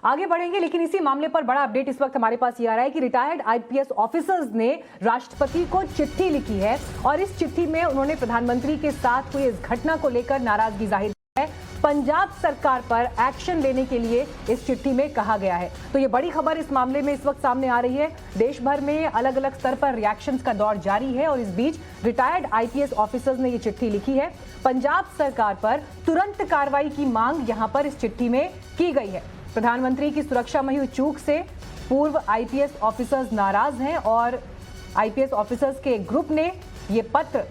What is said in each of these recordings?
आगे बढ़ेंगे, लेकिन इसी मामले पर बड़ा अपडेट इस वक्त हमारे पास ये आ रहा है कि रिटायर्ड आईपीएस ऑफिसर्स ने राष्ट्रपति को चिट्ठी लिखी है और इस चिट्ठी में उन्होंने प्रधानमंत्री के साथ हुई इस घटना को लेकर नाराजगी जाहिर की है। पंजाब सरकार पर एक्शन लेने के लिए इस चिट्ठी में कहा गया है। तो ये बड़ी खबर इस मामले में इस वक्त सामने आ रही है। देश भर में अलग अलग स्तर पर रिएक्शंस का दौर जारी है और इस बीच रिटायर्ड आईपीएस ऑफिसर्स ने ये चिट्ठी लिखी है। पंजाब सरकार पर तुरंत कार्रवाई की मांग यहां पर इस चिट्ठी में की गई है। प्रधानमंत्री की सुरक्षा में हुई चूक से पूर्व आईपीएस ऑफिसर्स नाराज हैं और आईपीएस ऑफिसर्स के एक ग्रुप ने ये पत्र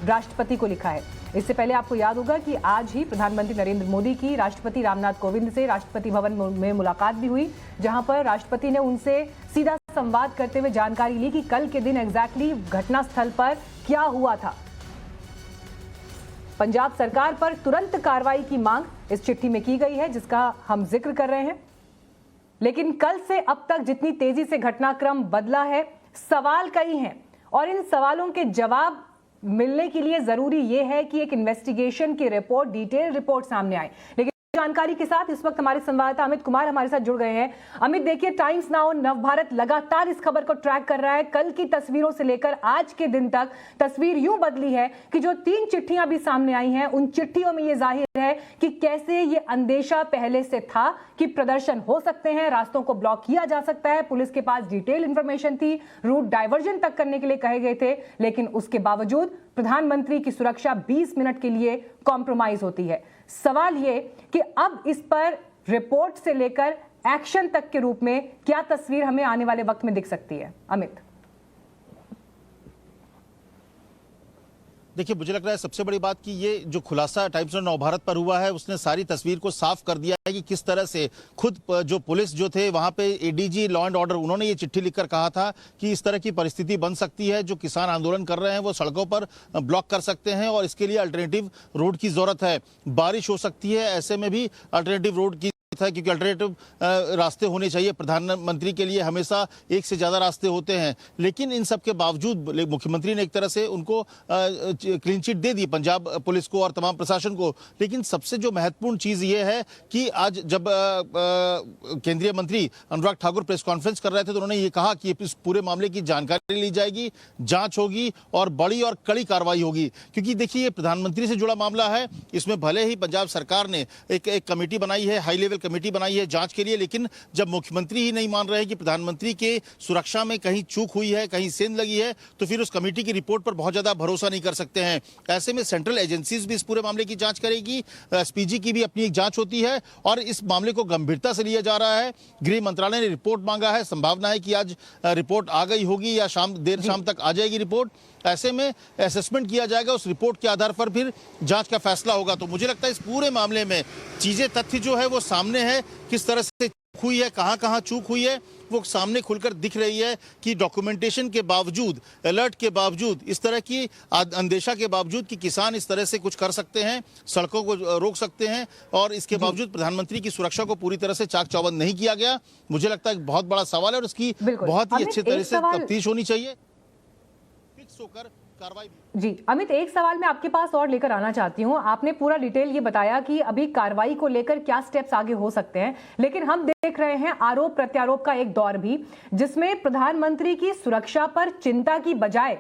राष्ट्रपति को लिखा है। इससे पहले आपको याद होगा कि आज ही प्रधानमंत्री नरेंद्र मोदी की राष्ट्रपति रामनाथ कोविंद से राष्ट्रपति भवन में मुलाकात भी हुई, जहां पर राष्ट्रपति ने उनसे सीधा संवाद करते हुए जानकारी ली कि कल के दिन एग्जैक्टली घटनास्थल पर क्या हुआ था। पंजाब सरकार पर तुरंत कार्रवाई की मांग इस चिट्ठी में की गई है, जिसका हम जिक्र कर रहे हैं। लेकिन कल से अब तक जितनी तेजी से घटनाक्रम बदला है, सवाल कई हैं और इन सवालों के जवाब मिलने के लिए जरूरी यह है कि एक इन्वेस्टिगेशन की रिपोर्ट, डिटेल रिपोर्ट सामने आए। लेकिन जानकारी के साथ इस वक्त हमारे संवाददाता अमित कुमार हमारे साथ जुड़ गए हैं। अमित, देखिए, टाइम्स नाउ नवभारत लगातार इस खबर को ट्रैक कर रहा है। कल की तस्वीरों से लेकर आज के दिन तक तस्वीर यूं बदली है कि जो 3 चिट्ठियां भी सामने आई हैं, उन चिट्ठियों में यह जाहिर है कि कैसे ये अंदेशा पहले से था कि प्रदर्शन हो सकते हैं, रास्तों को ब्लॉक किया जा सकता है। पुलिस के पास डिटेल इंफॉर्मेशन थी, रूट डाइवर्जन तक करने के लिए कहे गए थे, लेकिन उसके बावजूद प्रधानमंत्री की सुरक्षा 20 मिनट के लिए कॉम्प्रोमाइज होती है। सवाल ये कि अब इस पर रिपोर्ट से लेकर एक्शन तक के रूप में क्या तस्वीर हमें आने वाले वक्त में दिख सकती है, अमित? देखिए, मुझे लग रहा है सबसे बड़ी बात कि ये जो खुलासा टाइम्स ऑफ नवभारत पर हुआ है, उसने सारी तस्वीर को साफ कर दिया है कि किस तरह से खुद जो पुलिस जो थे वहां पे एडीजी लॉ एंड ऑर्डर, उन्होंने ये चिट्ठी लिखकर कहा था कि इस तरह की परिस्थिति बन सकती है, जो किसान आंदोलन कर रहे हैं वो सड़कों पर ब्लॉक कर सकते हैं और इसके लिए अल्टरनेटिव रोड की जरूरत है। बारिश हो सकती है, ऐसे में भी अल्टरनेटिव रोड की था, क्योंकि अल्टरनेटिव रास्ते होने चाहिए। प्रधानमंत्री के लिए हमेशा एक से ज्यादा रास्ते होते हैं, लेकिन इन सब के बावजूद मुख्यमंत्री ने एक तरह से उनको क्लीन चिट दे दी, पंजाब पुलिस को और तमाम प्रशासन को। लेकिन सबसे जो महत्वपूर्ण चीज ये है कि आज जब केंद्रीय मंत्री अनुराग ठाकुर प्रेस कॉन्फ्रेंस कर रहे थे तो उन्होंने ये कहा कि इस पूरे मामले की जानकारी ली जाएगी, जांच होगी और बड़ी और कड़ी कार्रवाई होगी। क्योंकि देखिए, ये प्रधानमंत्री से जुड़ा मामला है, इसमें भले ही पंजाब सरकार ने एक कमेटी बनाई है, हाई लेवल कमेटी बनाई है जांच के लिए, लेकिन जब मुख्यमंत्री ही नहीं मान रहे हैं कि प्रधानमंत्री के सुरक्षा में कहीं चूक हुई है, कहीं सेंध लगी है, तो फिर उस कमेटी की रिपोर्ट पर बहुत ज्यादा भरोसा नहीं कर सकते हैं। ऐसे में सेंट्रल एजेंसीज भी इस पूरे मामले की जांच करेगी, एसपीजी की भी अपनी एक जांच होती है और इस मामले को गंभीरता से लिया जा रहा है। गृह मंत्रालय ने रिपोर्ट मांगा है, संभावना है कि आज रिपोर्ट आ गई होगी या देर शाम तक आ जाएगी रिपोर्ट। ऐसे में असेसमेंट किया जाएगा, उस रिपोर्ट के आधार पर फिर जांच का फैसला होगा। तो मुझे लगता है इस पूरे मामले में चीजें, तथ्य जो है वो सामने है, किस तरह से चूक हुई है, कहां चूक हुई है, वो सामने खुलकर दिख रही है कि डॉक्यूमेंटेशन के बावजूद, अलर्ट के बावजूद, इस तरह की अंदेशा के बावजूद कि किसान इस तरह से कुछ कर सकते हैं, सड़कों को रोक सकते हैं, और इसके बावजूद प्रधानमंत्री की सुरक्षा को पूरी तरह से चाक चौबंद नहीं किया गया। मुझे लगता है बहुत बड़ा सवाल है और उसकी बहुत ही अच्छी तरह से तफ्तीश होनी चाहिए, फिक्स होकर कार्रवाई। जी अमित, एक सवाल मैं आपके पास और लेकर आना चाहती हूं। आपने पूरा डिटेल ये बताया कि अभी कार्रवाई को लेकर क्या स्टेप्स आगे हो सकते हैं, लेकिन हम देख रहे हैं आरोप प्रत्यारोप का एक दौर भी, जिसमें प्रधानमंत्री की सुरक्षा पर चिंता की बजाय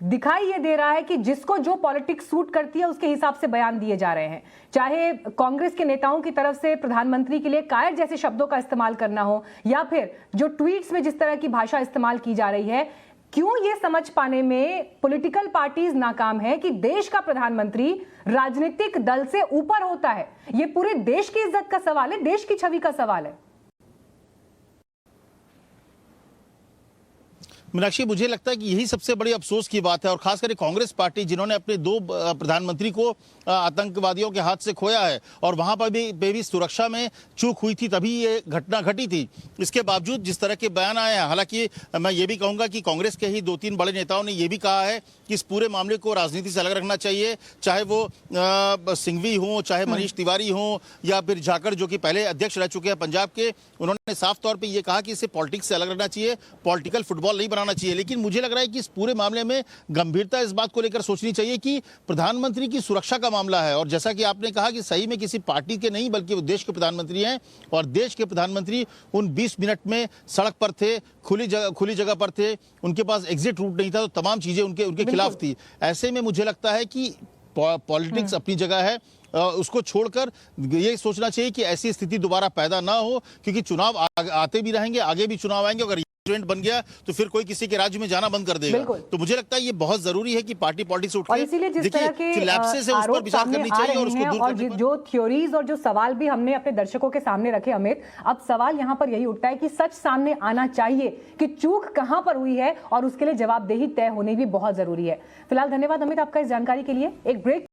दिखाई ये दे रहा है कि जिसको जो पॉलिटिक्स सूट करती है उसके हिसाब से बयान दिए जा रहे हैं। चाहे कांग्रेस के नेताओं की तरफ से प्रधानमंत्री के लिए कायर जैसे शब्दों का इस्तेमाल करना हो, या फिर जो ट्वीट्स में जिस तरह की भाषा इस्तेमाल की जा रही है। क्यों ये समझ पाने में पॉलिटिकल पार्टीज नाकाम है कि देश का प्रधानमंत्री राजनीतिक दल से ऊपर होता है? ये पूरे देश की इज्जत का सवाल है, देश की छवि का सवाल है। मीनाक्षी, मुझे लगता है कि यही सबसे बड़ी अफसोस की बात है, और खासकर कांग्रेस पार्टी जिन्होंने अपने 2 प्रधानमंत्री को आतंकवादियों के हाथ से खोया है और वहां पर भी सुरक्षा में चूक हुई थी, तभी ये घटना घटी थी। इसके बावजूद जिस तरह के बयान आए हैं, हालांकि मैं ये भी कहूंगा कि कांग्रेस के ही 2-3 बड़े नेताओं ने यह भी कहा है कि इस पूरे मामले को राजनीति से अलग रखना चाहिए, चाहे वो सिंघवी हो, चाहे मनीष तिवारी हो, या फिर झाकड़ जो कि पहले अध्यक्ष रह चुके हैं पंजाब के। उन्होंने साफ तौर पर यह कहा कि इसे पॉलिटिक्स से अलग रखना चाहिए, पॉलिटिकल फुटबॉल नहीं बनाना चाहिए, लेकिन मुझे लग रहा है कि इस पूरे मामले में गंभीरता इस बात को लेकर सोचनी चाहिए कि प्रधानमंत्री की सुरक्षा का मामला है। और जैसा कि आपने कहा कि सही में किसी पार्टी के नहीं बल्कि वो देश के प्रधानमंत्री हैं, और देश के प्रधानमंत्री उन 20 मिनट में सड़क पर थे, खुली जगह पर थे, उनके पास एग्जिट रूट नहीं था, तो तमाम चीजें उनके खिलाफ थी। ऐसे में मुझे लगता है कि पॉलिटिक्स अपनी जगह है, उसको छोड़कर ये सोचना चाहिए कि ऐसी स्थिति दोबारा पैदा ना हो, क्योंकि चुनाव आते भी रहेंगे, आगे भी चुनाव आएंगे। अगर रेस्टोरेंट बन गया तो फिर कोई किसी के राज्य में जाना बंद कर देगा। तो मुझे लगता है ये बहुत जरूरी है कि पार्टी पॉलिटिक्स उठ और इसीलिए जिस तरह के लैप्सेस है उस पर विचार करनी चाहिए और उसको दूर करने पर। जो थ्योरीज और जो सवाल भी हमने अपने दर्शकों के सामने रखे अमित, अब सवाल यहां पर यही उठता है कि सच सामने आना चाहिए कि चूक कहां पर हुई है, और उसके लिए जवाबदेही तय होनी भी बहुत जरूरी है। फिलहाल धन्यवाद अमित आपका इस जानकारी के लिए। एक ब्रेक